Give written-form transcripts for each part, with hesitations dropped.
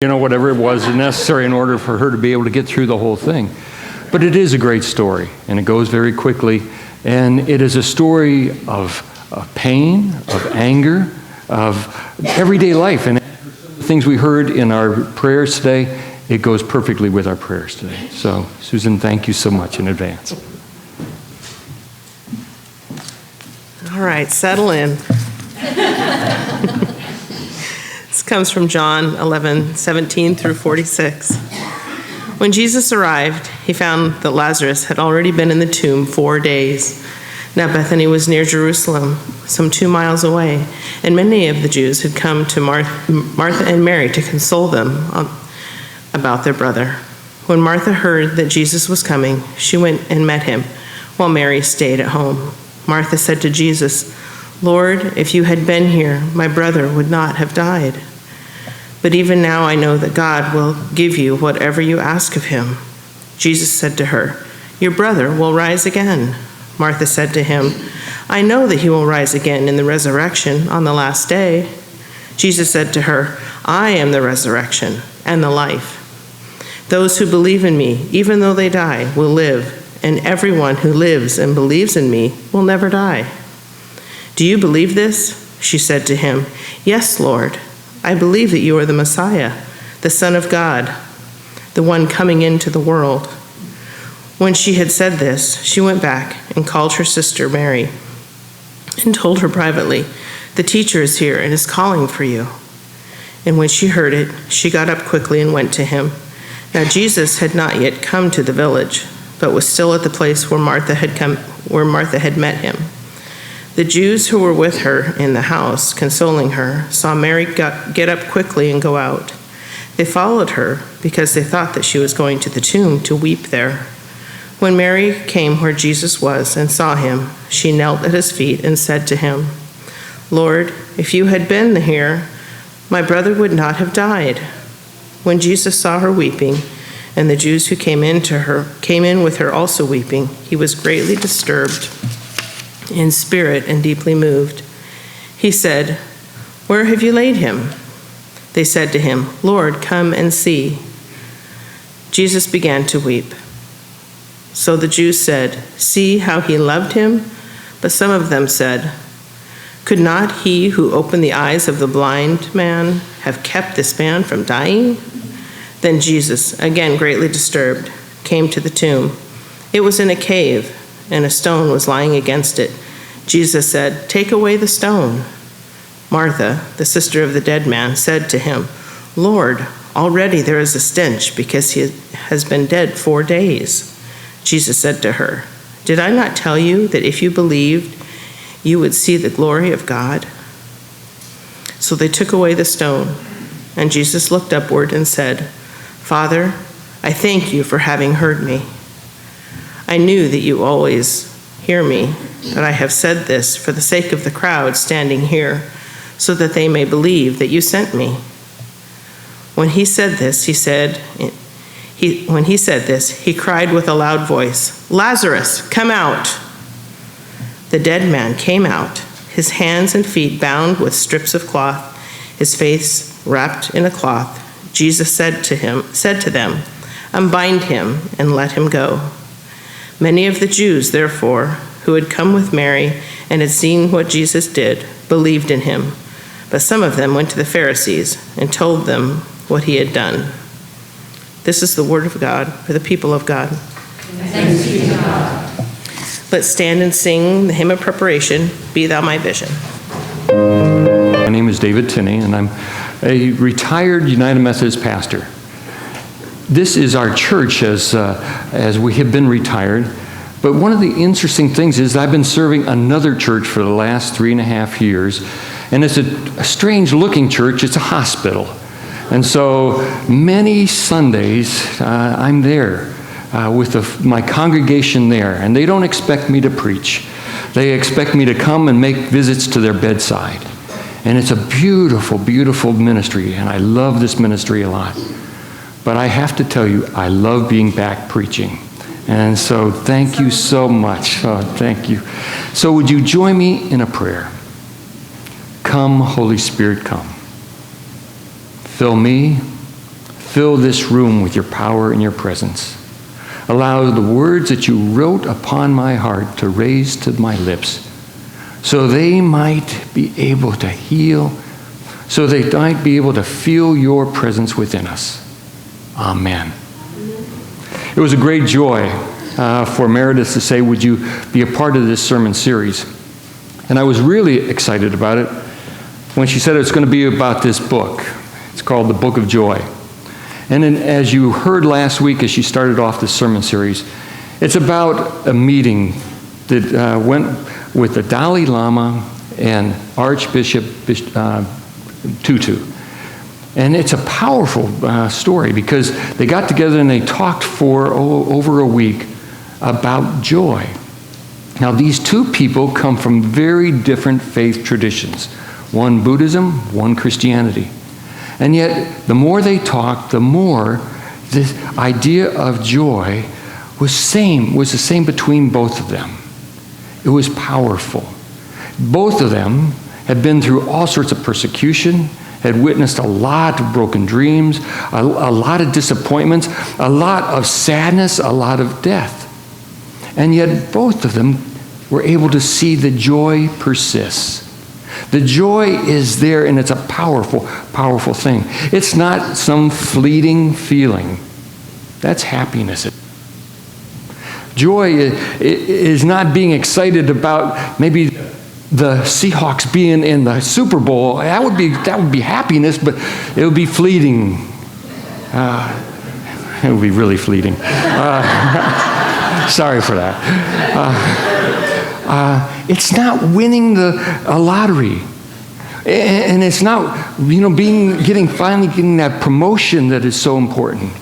whatever it was necessary in order for her to be able to get through the whole thing. But it is a great story, and it goes very quickly. And it is a story of pain, of anger, of everyday life. And things we heard in our prayers today, it goes perfectly with our prayers today. So, Susan, thank you so much in advance. All right, settle in. This comes from John 11:17 through 46. When Jesus arrived, he found that Lazarus had already been in the tomb 4 days. Now Bethany was near Jerusalem, some 2 miles away, and many of the Jews had come to Martha and Mary to console them about their brother. When Martha heard that Jesus was coming, she went and met him, while Mary stayed at home. Martha said to Jesus, "Lord, if you had been here, my brother would not have died. But even now I know that God will give you whatever you ask of him." Jesus said to her, "Your brother will rise again." Martha said to him, "I know that he will rise again in the resurrection on the last day." Jesus said to her, "I am the resurrection and the life. Those who believe in me, even though they die, will live, and everyone who lives and believes in me will never die." "Do you believe this?" she said to him. "Yes, Lord. I believe that you are the Messiah, the Son of God, the one coming into the world." When she had said this, she went back and called her sister Mary and told her privately, "The teacher is here and is calling for you." And when she heard it, she got up quickly and went to him. Now Jesus had not yet come to the village, but was still at the place where Martha had met him. The Jews who were with her in the house, consoling her, saw Mary get up quickly and go out. They followed her because they thought that she was going to the tomb to weep there. When Mary came where Jesus was and saw him, she knelt at his feet and said to him, "Lord, if you had been here, my brother would not have died." When Jesus saw her weeping, and the Jews who came in with her also weeping, he was greatly disturbed in spirit and deeply moved. He said, "Where have you laid him?" They said to him, "Lord, come and see." Jesus began to weep. So the Jews said, "See how he loved him?" But some of them said, "Could not he who opened the eyes of the blind man have kept this man from dying?" Then Jesus, again greatly disturbed, came to the tomb. It was in a cave, and a stone was lying against it. Jesus said, "Take away the stone." Martha, the sister of the dead man, said to him, "Lord, already there is a stench because he has been dead 4 days." Jesus said to her, "Did I not tell you that if you believed, you would see the glory of God?" So they took away the stone, and Jesus looked upward and said, "Father, I thank you for having heard me. I knew that you always hear me, but I have said this for the sake of the crowd standing here, so that they may believe that you sent me." When he said this, he cried with a loud voice, "Lazarus, come out!" The dead man came out, his hands and feet bound with strips of cloth, his face wrapped in a cloth. Jesus said to them, "Unbind him and let him go." Many of the Jews, therefore, who had come with Mary and had seen what Jesus did, believed in him. But some of them went to the Pharisees and told them what he had done. This is the word of God for the people of God. Thanks be to God. Let's stand and sing the hymn of preparation, "Be Thou My Vision." My name is David Tinney, and I'm a retired United Methodist pastor. This is our church as we have been retired. But one of the interesting things is I've been serving another church for the last 3.5 years, and it's a strange-looking church. It's a hospital. And so many Sundays, I'm there with my congregation there, and they don't expect me to preach. They expect me to come and make visits to their bedside. And it's a beautiful, beautiful ministry, and I love this ministry a lot. But I have to tell you, I love being back preaching. And so thank you so much. Oh, thank you. So would you join me in a prayer? Come, Holy Spirit, come. Fill me, fill this room with your power and your presence. Allow the words that you wrote upon my heart to raise to my lips, so they might be able to heal, so they might be able to feel your presence within us. Amen. It was a great joy for Meredith to say, would you be a part of this sermon series? And I was really excited about it when she said it's going to be about this book. It's called The Book of Joy. And then, as you heard last week as she started off this sermon series, it's about a meeting that went with the Dalai Lama and Archbishop Tutu. And it's a powerful story because they got together and they talked for over a week about joy. Now, these two people come from very different faith traditions. One Buddhism, one Christianity. And yet, the more they talked, the more this idea of joy was the same between both of them. It was powerful. Both of them had been through all sorts of persecution, had witnessed a lot of broken dreams, a lot of disappointments, a lot of sadness, a lot of death. And yet both of them were able to see the joy persists. The joy is there, and it's a powerful, powerful thing. It's not some fleeting feeling. That's happiness. Joy is not being excited about maybe the Seahawks being in the Super Bowl. That would be happiness, but it would be fleeting. It would be really fleeting. Sorry for that. It's not winning a lottery, and it's not finally getting that promotion that is so important.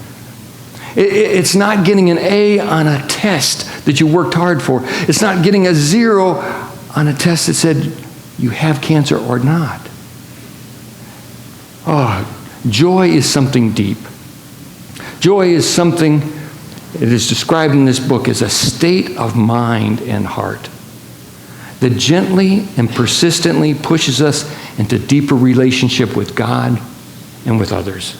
It's not getting an A on a test that you worked hard for. It's not getting a 0 on a test that said you have cancer or not. Joy is something deep. Joy is something, it is described in this book as a state of mind and heart that gently and persistently pushes us into deeper relationship with God and with others.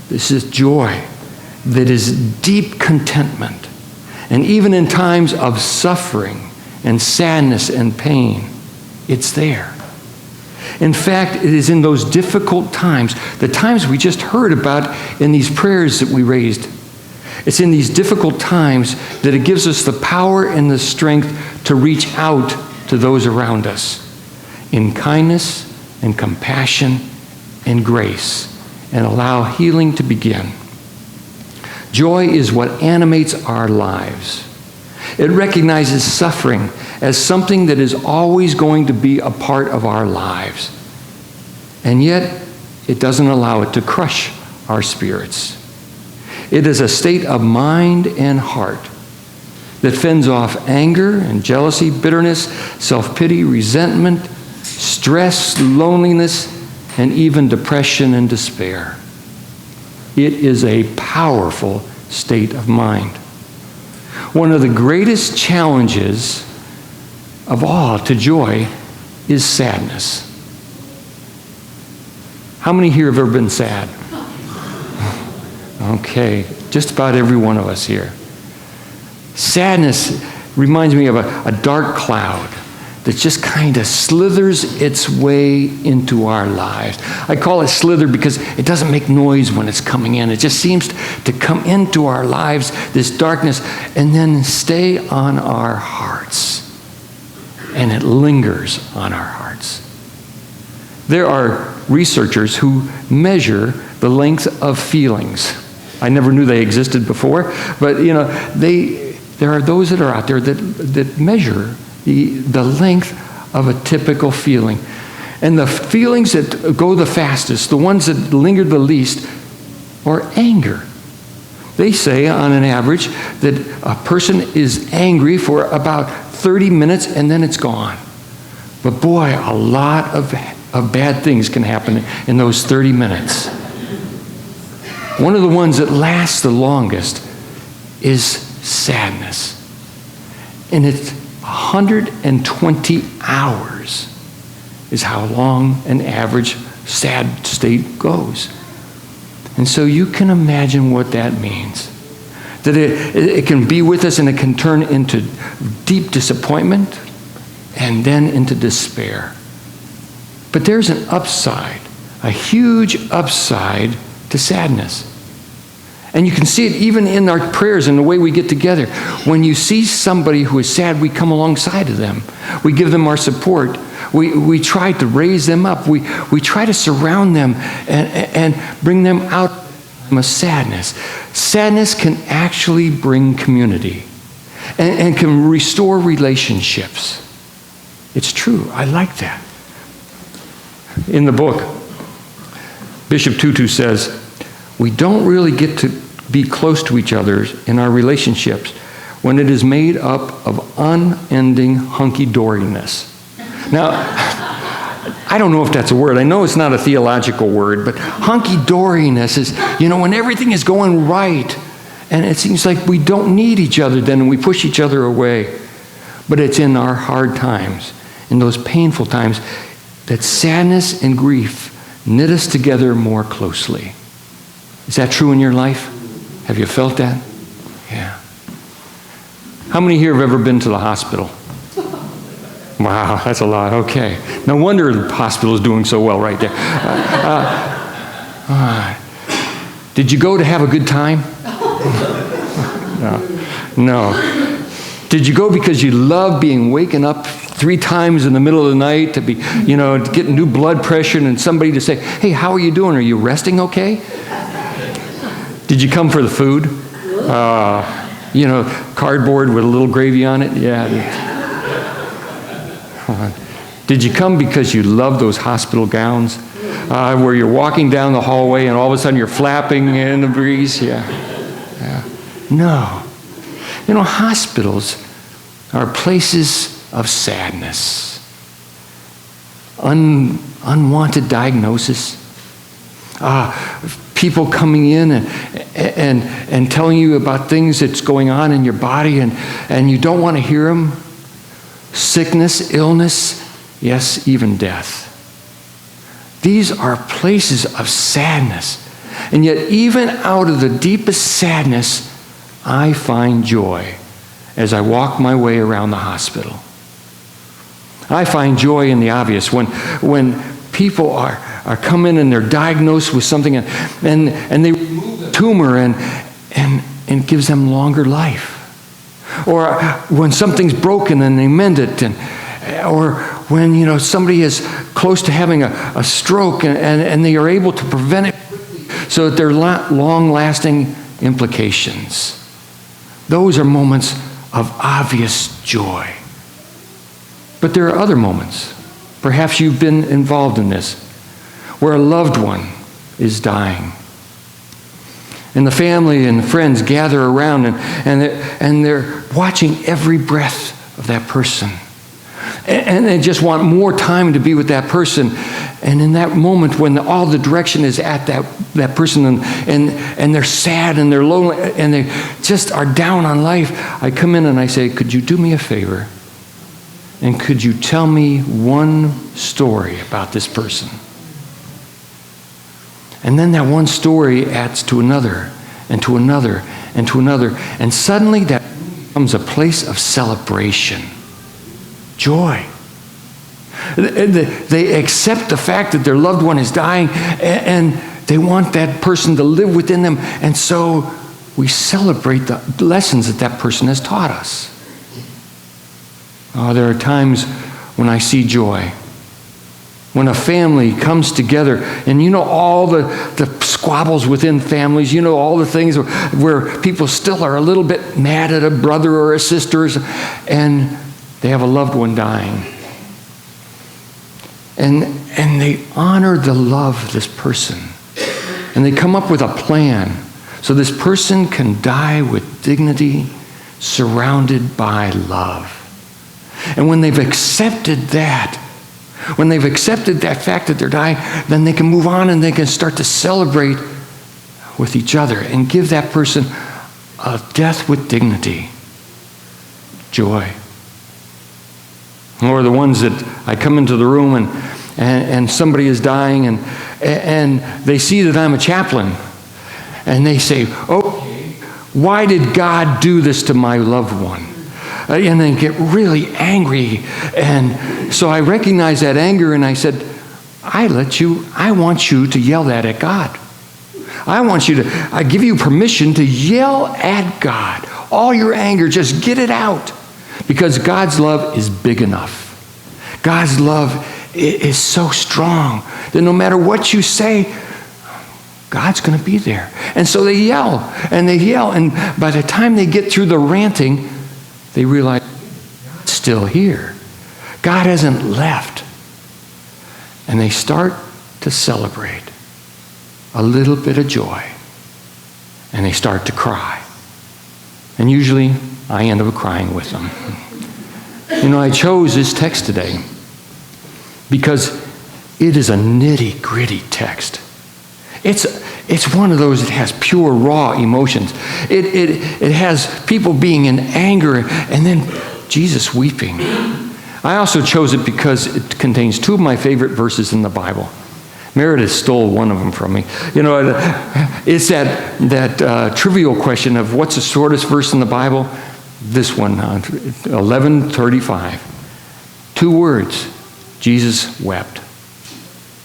This is joy that is deep contentment. And even in times of suffering and sadness and pain, it's there. In fact, it is in those difficult times, the times we just heard about in these prayers that we raised. It's in these difficult times that it gives us the power and the strength to reach out to those around us in kindness and compassion and grace and allow healing to begin. Joy is what animates our lives. It recognizes suffering as something that is always going to be a part of our lives. And yet, it doesn't allow it to crush our spirits. It is a state of mind and heart that fends off anger and jealousy, bitterness, self-pity, resentment, stress, loneliness, and even depression and despair. It is a powerful state of mind. One of the greatest challenges of all to joy is sadness. How many here have ever been sad? Okay, just about every one of us here. Sadness reminds me of a dark cloud that just kind of slithers its way into our lives. I call it slither because it doesn't make noise when it's coming in. It just seems to come into our lives, this darkness, and then stay on our hearts. And it lingers on our hearts. There are researchers who measure the length of feelings. I never knew they existed before, but there are those that are out there that measure the length of a typical feeling. And the feelings that go the fastest, the ones that linger the least, are anger. They say on an average that a person is angry for about 30 minutes and then it's gone. But boy, a lot of bad things can happen in those 30 minutes. One of the ones that lasts the longest is sadness. And it's 120 hours is how long an average sad state goes. And so you can imagine what that means. That it can be with us and it can turn into deep disappointment and then into despair. But there's an upside, a huge upside to sadness. And you can see it even in our prayers and the way we get together. When you see somebody who is sad, we come alongside of them. We give them our support. We try to raise them up. We try to surround them and bring them out of sadness. Sadness can actually bring community and can restore relationships. It's true. I like that. In the book, Bishop Tutu says, we don't really get to be close to each other in our relationships when it is made up of unending hunky-doriness. Now, I don't know if that's a word. I know it's not a theological word, but hunky-doriness is, when everything is going right, and it seems like we don't need each other then, and we push each other away. But it's in our hard times, in those painful times, that sadness and grief knit us together more closely. Is that true in your life? Have you felt that? Yeah. How many here have ever been to the hospital? Wow, that's a lot. Okay. No wonder the hospital is doing so well right there. Did you go to have a good time? No. Did you go because you love being waken up 3 times in the middle of the night to be, getting new blood pressure and somebody to say, hey, how are you doing? Are you resting okay? Did you come for the food? Cardboard with a little gravy on it? Yeah. Did you come because you love those hospital gowns? Where you're walking down the hallway and all of a sudden you're flapping in the breeze? Yeah. No. Hospitals are places of sadness, unwanted diagnosis, people coming in and telling you about things that's going on in your body and you don't want to hear them. Sickness, illness, yes, even death. These are places of sadness. And yet even out of the deepest sadness, I find joy as I walk my way around the hospital. I find joy in the obvious. When people are come in and they're diagnosed with something and they remove the tumor and it gives them longer life. Or when something's broken and they mend it. Or when somebody is close to having a stroke and they are able to prevent it so that there are long-lasting implications. Those are moments of obvious joy. But there are other moments, perhaps you've been involved in this, where a loved one is dying. And the family and the friends gather around and they're watching every breath of that person. And they just want more time to be with that person. And in that moment when all the direction is at that person and they're sad and they're lonely and they just are down on life, I come in and I say, could you do me a favor? And could you tell me one story about this person? And then that one story adds to another and to another and to another. And suddenly that becomes a place of celebration. Joy. They accept the fact that their loved one is dying and they want that person to live within them. And so we celebrate the lessons that person has taught us. Oh, there are times when I see joy. When a family comes together and all the squabbles within families, all the things where people still are a little bit mad at a brother or a sister and they have a loved one dying. And they honor the love of this person. And they come up with a plan so this person can die with dignity, surrounded by love. And when they've accepted that, when they've accepted that fact that they're dying, then they can move on and they can start to celebrate with each other and give that person a death with dignity, joy. Or the ones that I come into the room and somebody is dying and they see that I'm a chaplain And they say, okay, why did God do this to my loved one? And they get really angry. And so I recognize that anger, and I said, I want you to yell that at God. I give you permission to yell at God. All your anger, just get it out. Because God's love is big enough. God's love is so strong that no matter what you say, God's going to be there. And so they yell, and by the time they get through the ranting, they realize God's still here. God hasn't left. And they start to celebrate a little bit of joy. And they start to cry. And usually I end up crying with them. I chose this text today because it is a nitty-gritty text. It's one of those that has pure, raw emotions. It has people being in anger and then Jesus weeping. I also chose it because it contains two of my favorite verses in the Bible. Meredith stole one of them from me. It's that trivial question of what's the shortest verse in the Bible? This one, 11:35. 2 words, Jesus wept.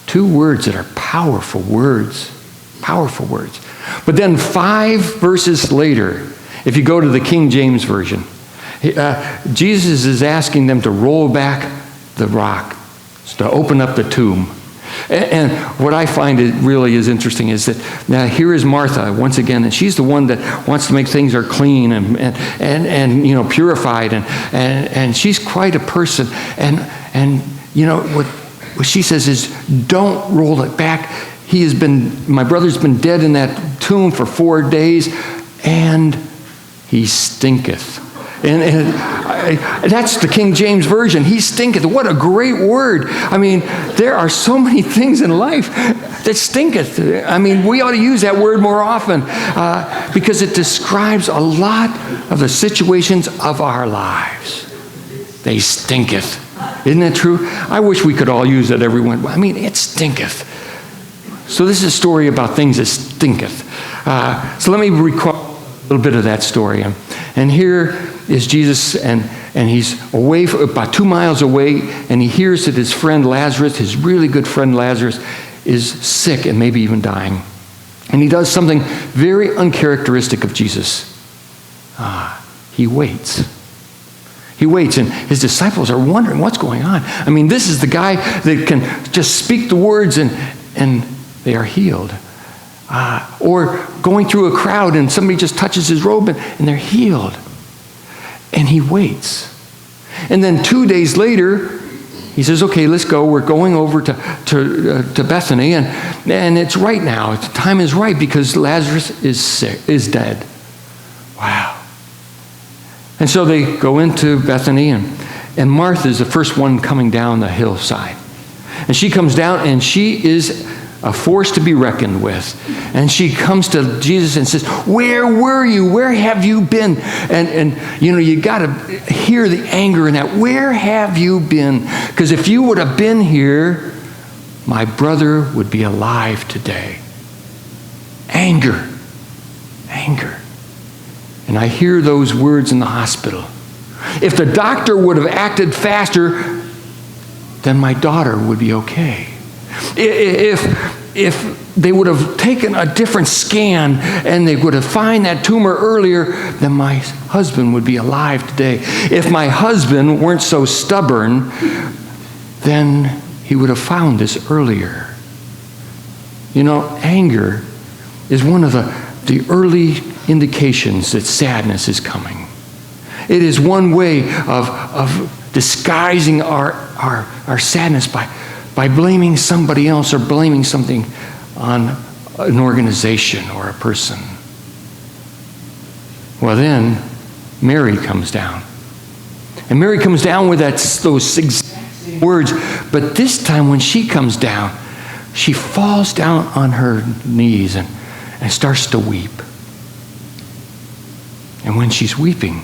2 words that are powerful words. Powerful words. But then 5 verses later, if you go to the King James Version, Jesus is asking them to roll back the rock, to open up the tomb. And what I find it really is interesting is that now here is Martha once again, and she's the one that wants to make things are clean and purified, and she's quite a person. And what she says is, don't roll it back. My brother's been dead in that tomb for 4 days, and he stinketh. And that's the King James Version. He stinketh. What a great word. I mean, there are so many things in life that stinketh. I mean, we ought to use that word more often because it describes a lot of the situations of our lives. They stinketh. Isn't that true? I wish we could all use that, everyone. I mean, it stinketh. So this is a story about things that stinketh. So let me recall a little bit of that story. And here is Jesus, and he's away, about 2 miles away, and he hears that his friend Lazarus, his really good friend Lazarus, is sick and maybe even dying. And he does something very uncharacteristic of Jesus. He waits. He waits, and his disciples are wondering what's going on. I mean, this is the guy that can just speak the words and they are healed. Or going through a crowd and somebody just touches his robe and they're healed. And he waits. And then 2 days later, he says, okay, let's go. We're going over to Bethany. And it's right now. The time is right because Lazarus is dead. Wow. And so they go into Bethany, and Martha is the first one coming down the hillside. And she comes down, and she is a force to be reckoned with. And she comes to Jesus and says, where were you? Where have you been? And you got to hear the anger in that. Where have you been? Because if you would have been here, my brother would be alive today. Anger. Anger. And I hear those words in the hospital. If the doctor would have acted faster, then my daughter would be okay. If they would have taken a different scan and they would have found that tumor earlier, then my husband would be alive today. If my husband weren't so stubborn, then he would have found this earlier. Anger is one of the early indications that sadness is coming. It is one way of disguising our sadness by blaming somebody else or blaming something on an organization or a person. Well, then Mary comes down. And Mary comes down with those exact words, but this time when she comes down, she falls down on her knees and starts to weep. And when she's weeping,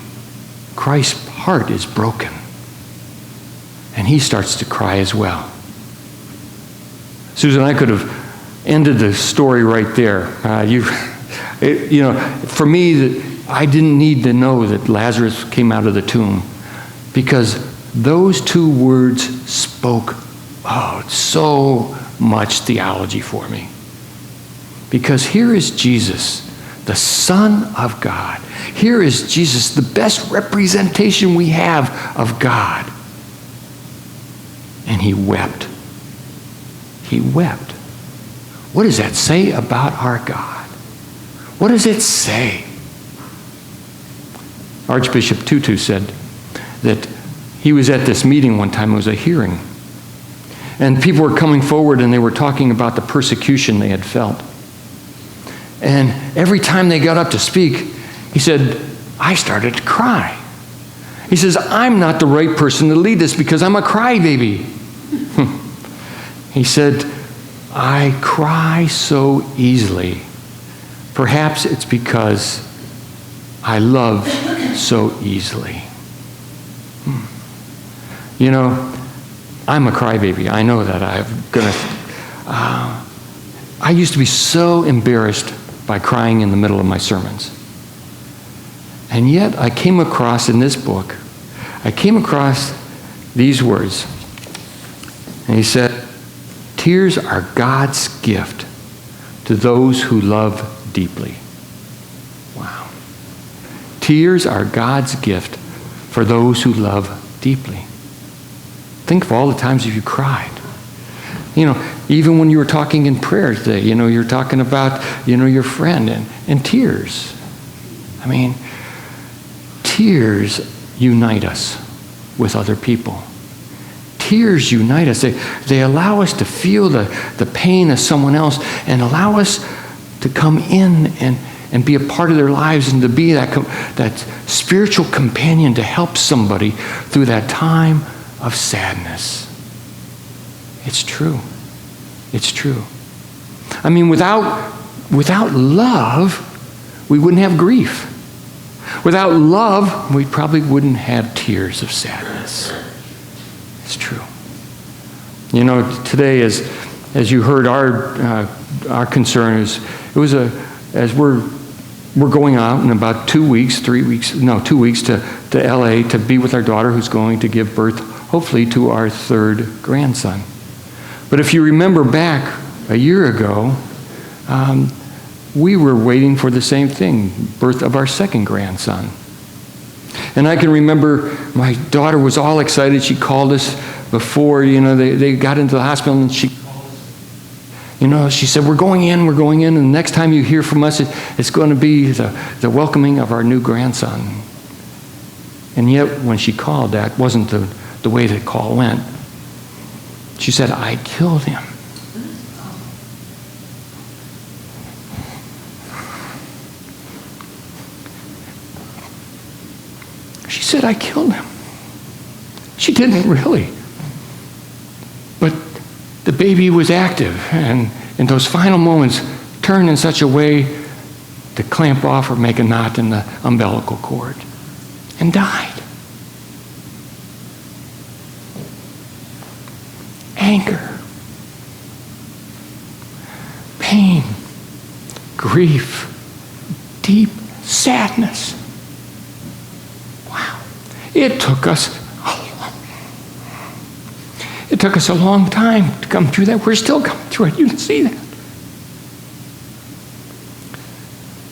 Christ's heart is broken. And he starts to cry as well. Susan, I could have ended the story right there. For me, I didn't need to know that Lazarus came out of the tomb, because those two words spoke so much theology for me. Because here is Jesus, the Son of God. Here is Jesus, the best representation we have of God. And he wept. He wept. What does that say about our God? What does it say? Archbishop Tutu said that he was at this meeting one time. It was a hearing. And people were coming forward and they were talking about the persecution they had felt. And every time they got up to speak, he said, I started to cry. He says, I'm not the right person to lead this because I'm a crybaby. He said, I cry so easily. Perhaps it's because I love so easily. I'm a crybaby. I know that. I used to be so embarrassed by crying in the middle of my sermons. And yet I came across in this book, these words. And he said, tears are God's gift to those who love deeply. Wow. Tears are God's gift for those who love deeply. Think of all the times you cried. Even when you were talking in prayer today, you're talking about, your friend and tears. I mean, tears unite us with other people. Tears unite us. They allow us to feel the pain of someone else and allow us to come in and be a part of their lives and to be that spiritual companion to help somebody through that time of sadness. It's true. It's true. I mean, without love, we wouldn't have grief. Without love, we probably wouldn't have tears of sadness. It's true. Today, as you heard, our concern is as we're going out in about 2 weeks to LA to be with our daughter who's going to give birth, hopefully, to our third grandson. But if you remember back a year ago, we were waiting for the same thing, birth of our second grandson. And I can remember my daughter was all excited. She called us before, they got into the hospital, and she called us. She said, we're going in, and the next time you hear from us, it's going to be the welcoming of our new grandson. And yet, when she called, that wasn't the way the call went. She said, I killed him. She said, I killed him. She didn't really. But the baby was active, and in those final moments, turned in such a way to clamp off or make a knot in the umbilical cord, and died. Anger, pain, grief, deep sadness. Wow. It took us a long time to come through that. We're still coming through it. You can see that.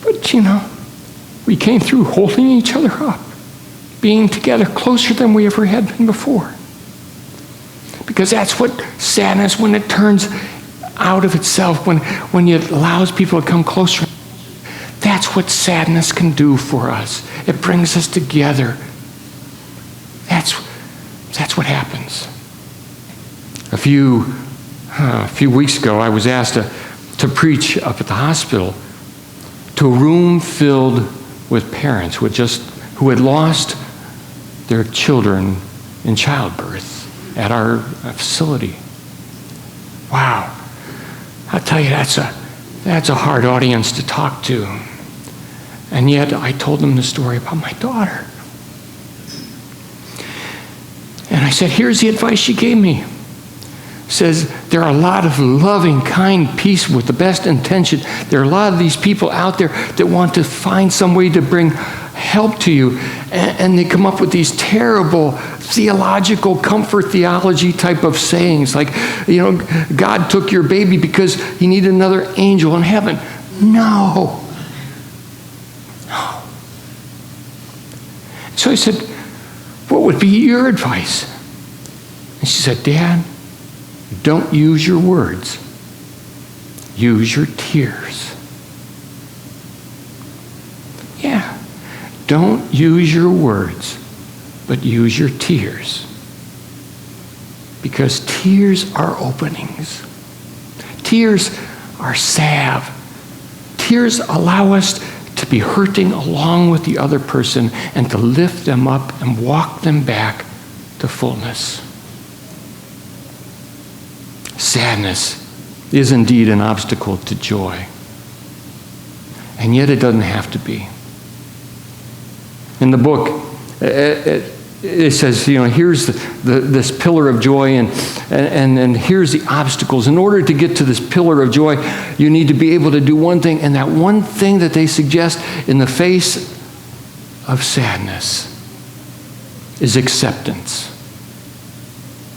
But we came through holding each other up, being together closer than we ever had been before. Because that's what sadness, when it turns out of itself, when it allows people to come closer, that's what sadness can do for us. It brings us together. That's what happens. A few weeks ago, I was asked to preach up at the hospital to a room filled with parents who had lost their children in childbirth at our facility. Wow. I'll tell you, that's a hard audience to talk to. And yet I told them the story about my daughter. And I said, here's the advice she gave me. says there are a lot of loving, kind people with the best intention. There are a lot of these people out there that want to find some way to bring help to you. And they come up with these terrible theological comfort theology type of sayings like, God took your baby because he needed another angel in heaven. No. So I said, what would be your advice? And she said, Dad, don't use your words. Use your tears. Yeah. Don't use your words, but use your tears. Because tears are openings. Tears are salve. Tears allow us to be hurting along with the other person and to lift them up and walk them back to fullness. Sadness is indeed an obstacle to joy. And yet it doesn't have to be. In the book, it says, here's this pillar of joy and here's the obstacles. In order to get to this pillar of joy, you need to be able to do one thing. And that one thing that they suggest in the face of sadness is acceptance.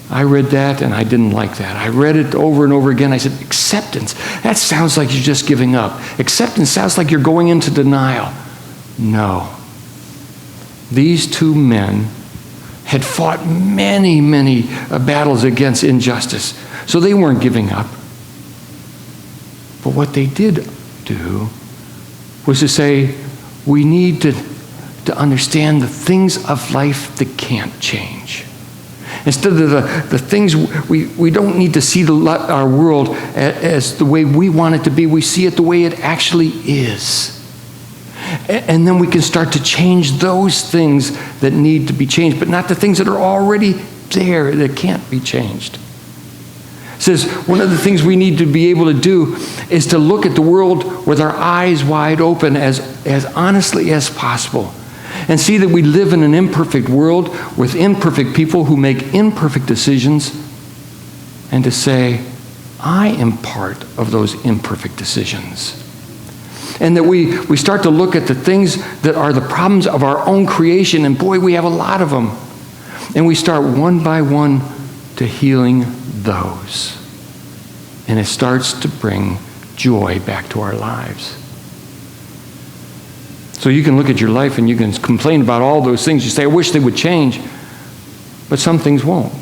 I read that and I didn't like that. I read it over and over again. I said, acceptance. That sounds like you're just giving up. Acceptance sounds like you're going into denial. No. These two men had fought many, many battles against injustice. So they weren't giving up. But what they did do was to say, we need to understand the things of life that can't change. Instead of the things, we don't need to see our world as the way we want it to be. We see it the way it actually is. And then we can start to change those things that need to be changed, but not the things that are already there that can't be changed. It says one of the things we need to be able to do is to look at the world with our eyes wide open as honestly as possible and see that we live in an imperfect world with imperfect people who make imperfect decisions, and to say, I am part of those imperfect decisions. And that we start to look at the things that are the problems of our own creation, and boy, we have a lot of them. And we start one by one to healing those. And it starts to bring joy back to our lives. So you can look at your life and you can complain about all those things. You say, I wish they would change, but some things won't.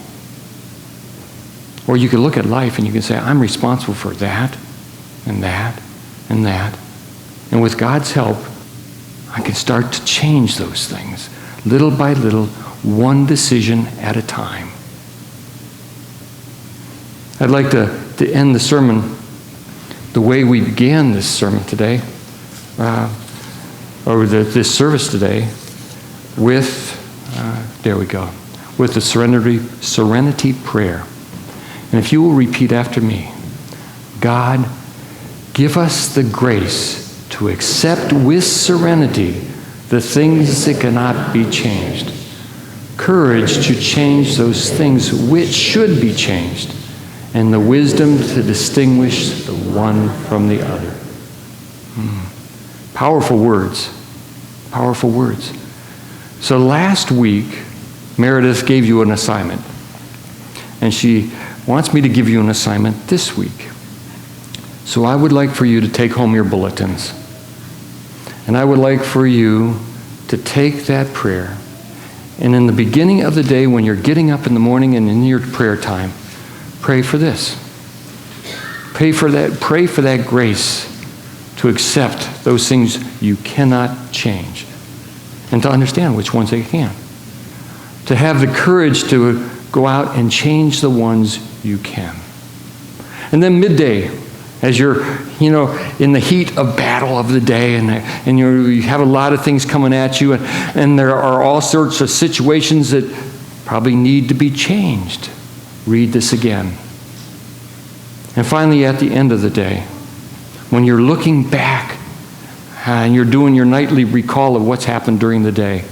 Or you can look at life and you can say, I'm responsible for that, and that, and that. And with God's help, I can start to change those things, little by little, one decision at a time. I'd like to end the sermon the way we began this sermon today, this service today, with, with the serenity prayer. And if you will repeat after me, God, give us the grace to accept with serenity the things that cannot be changed, courage to change those things which should be changed, and the wisdom to distinguish the one from the other. Powerful words. Powerful words. So last week, Meredith gave you an assignment, and she wants me to give you an assignment this week. So I would like for you to take home your bulletins. And I would like for you to take that prayer. And in the beginning of the day, when you're getting up in the morning and in your prayer time, pray for this. Pray for that grace to accept those things you cannot change. And to understand which ones they can. To have the courage to go out and change the ones you can. And then midday, as you're, in the heat of battle of the day, and you have a lot of things coming at you, and there are all sorts of situations that probably need to be changed. Read this again. And finally, at the end of the day, when you're looking back and you're doing your nightly recall of what's happened during the day,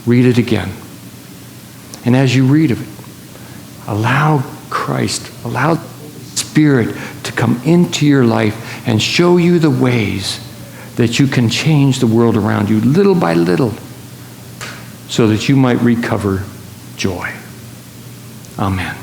read it again. And as you read it, allow Christ Allow the Spirit to come into your life and show you the ways that you can change the world around you little by little so that you might recover joy. Amen.